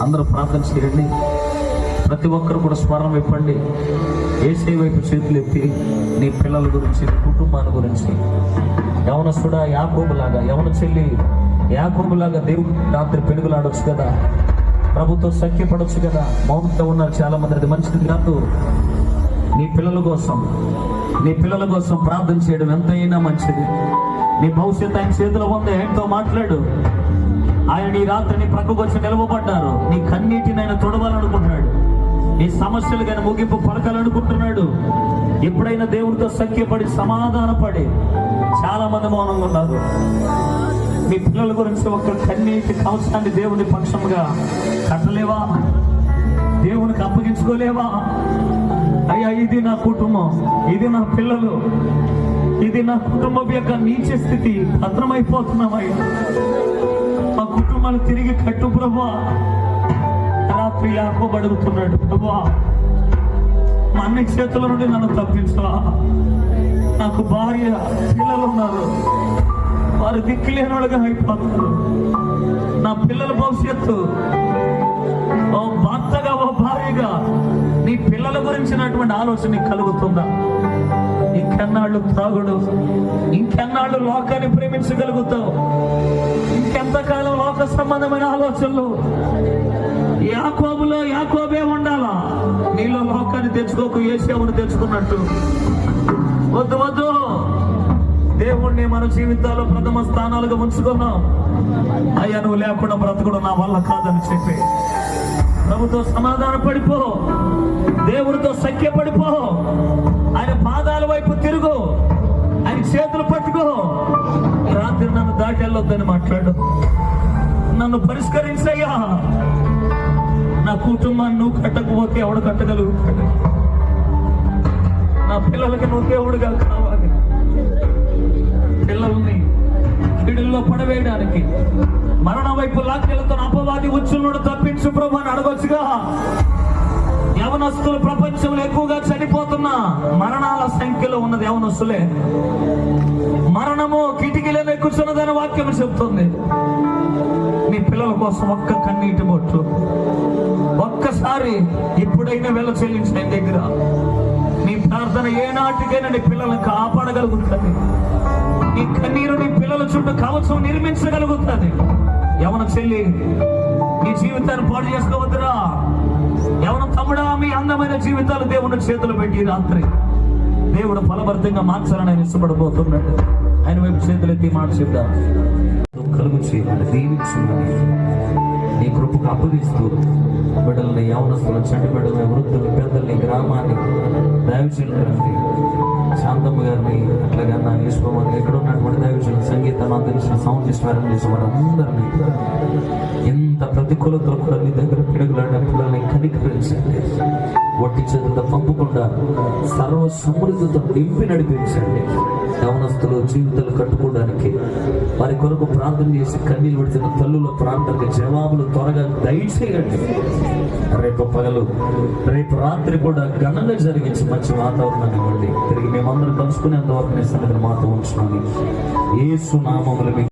అందరూ ప్రార్థన చేయండి. ప్రతి ఒక్కరు కూడా స్మరణ ఇవ్వండి. యేసయ్య వైపు చేతులు ఎత్తి నీ పిల్లల గురించి, నీ కుటుంబాల గురించి, యవనస్తుడా యాకోబులాగా, యవన చెల్లి యాకోబులాగా దేవుడు రాత్రి పెనుగులాడొచ్చు కదా, ప్రభుతో సఖ్యపడవచ్చు కదా. మౌనంతో ఉన్నారు చాలా మంది. అది మంచిది కాదు. నీ పిల్లల కోసం ప్రార్థన చేయడం ఎంతైనా మంచిది. నీ భవిష్యత్తు ఆయన చేతిలో ఉంది. ఆయనతో మాట్లాడు. ఆయన నీ రాత్రి నీ ప్రక్కకు వచ్చి నిలవబడ్డారు. నీ కన్నీటిని ఆయన తొడవాలనుకుంటున్నాడు. నీ సమస్యలు కానీ ముగింపు పలకాలనుకుంటున్నాడు. ఎప్పుడైనా దేవుడితో సఖ్యపడి సమాధానపడి, చాలా మంది మౌనంగా ఉన్నారు. మీ పిల్లల గురించి ఒక కన్నీటి కవచాన్ని దేవుని పక్షంగా కట్టలేవా? దేవునికి అప్పగించుకోలేవా? అయ్యా, ఇది నా కుటుంబం, ఇది నా పిల్లలు, ఇది నా కుటుంబం యొక్క నీచ స్థితి, భద్రమైపోతున్నామయ్యా, మా కుటుంబాలు తిరిగి కట్టు ప్రభువా. రాత్రి యాకోబు అడుగుతున్నాడు, ప్రభువా మా అన్ని చేతుల నుండి నన్ను తప్పించవా. నాకు భార్య పిల్లలు ఉన్నారు, వారు దిక్కులేనివాడుగా అయిపోతున్నారు. నా పిల్లల భవిష్యత్తు, ఓ భర్తగా, ఓ భార్యగా నీ పిల్లల గురించినటువంటి ఆలోచన కలుగుతుందా? ఇంకెన్నాళ్ళు త్రాగుడు, ఇంకెన్నాళ్ళు లోకాన్ని ప్రేమించగలుగుతావు? ఇంకెంతకాలం లోక సంబంధమైన ఆలోచనలు? యాకోబులో యాకోబే ఉండాలా? నీలో లోకాన్ని తెచ్చుకోకు, యేసేవుని తెచ్చుకున్నట్టు. వద్దు వద్దు. దేవుణ్ణి మన జీవితాల్లో ప్రథమ స్థానాలుగా ఉంచుకున్నాం. అయ్యా, నువ్వు లేకుండా బ్రతకడం నా వల్ల కాదని చెప్పి ప్రభుతో సమాధాన పడిపో, దేవుడితో సఖ్యపడిపో, ఆయన పాదాల వైపు తిరుగు, ఆయన చేతులు పట్టుకో. రాత్రి నన్ను దాటి వెళ్ళొద్దని మాట్లాడు. నన్ను పరిష్కరించయ్యా. నా కుటుంబాన్ని నువ్వు కట్టకపోతే ఎవడు కట్టగలుగుతాడు? నా పిల్లలకి నువ్వు దేవుడుగా కావాలి. పిల్లల్ని కీడుల్లో పడవేయడానికి, మరణ వైపు లాక్కెళ్తున్న అపవాది ఉచ్చులను తప్పించు ప్రభు అని అడగొచ్చుగా. యవనస్తులు ప్రపంచంలో ఎక్కువగా చనిపోతున్న మరణాల సంఖ్యలో ఉన్నది యవనస్తులే. మరణము కిటికీలను ఎక్కుతున్నదని వాక్యం చెప్తుంది. నీ పిల్లల కోసం ఒక్క కన్నీటి బొట్టు, ఒక్కసారి ఇప్పుడైనా వెళ్ళ చెల్లించిన దగ్గర నీ ప్రార్థన ఏనాటికైనా నీ పిల్లలను కాపాడగలుగుతుంది. నీ కన్నీరు నీ పిల్లల చుట్టూ కవచం నిర్మించగలుగుతుంది. యవన చెల్లి, నీ జీవితాన్ని పాడు చేసుకోవద్దురా. యవన తమ్ముడా, మీ అందమైన జీవితాలు దేవుని చేతులు పెట్టి రాత్రి దేవుడు ఫలభరితంగా మార్చాలని ఆయన ఇష్టపడబోతున్నాడు. ఆయన వైపు చేతులెత్తి మాట చెప్తాం. కలుగు చేయాలి, దీవించాలి, నీ కృపకు అప్పగిస్తూ బిడ్డల్ని, యవనస్తులు, చంటి బిడ్డల్ని, వృద్ధులు, పెద్దల్ని, గ్రామాన్ని, దైవజనులని, శాంతమ్మ గారిని, అట్లాగే నా ఈశ్వరం ఎక్కడ ఉన్నటువంటి దైవజనులు, సంగీతాన్ని అందించిన సౌండ్ స్వరం చేసిన వారందరినీ, ఎంత ప్రతికూలతలు కూడా నీ దగ్గర పిడుగులాడిన పిల్లల్ని కనికరించండి. ఒట్టి చేతులతో పంపకుండా సర్వ సమృద్ధితో నింపి నడిపించండి. యవనస్తులు జీవితాలు కట్టుకోవడానికి, వారి కొరకు ప్రార్థన చేసి కన్నీళ్ళు పెడుతున్న తల్లుల ప్రార్థనకి జవాబులు త్వరగా దయచేయండి. రేపు పగలు, రేపు రాత్రి కూడా ఘనంగా జరిగించి మంచి వాతావరణాన్ని ఇవ్వండి. తిరిగి మేమందరం కలుసుకునేంతవరకు నీ సన్నిధిని మాతో ఉంచున్నాను. యేసు నామములో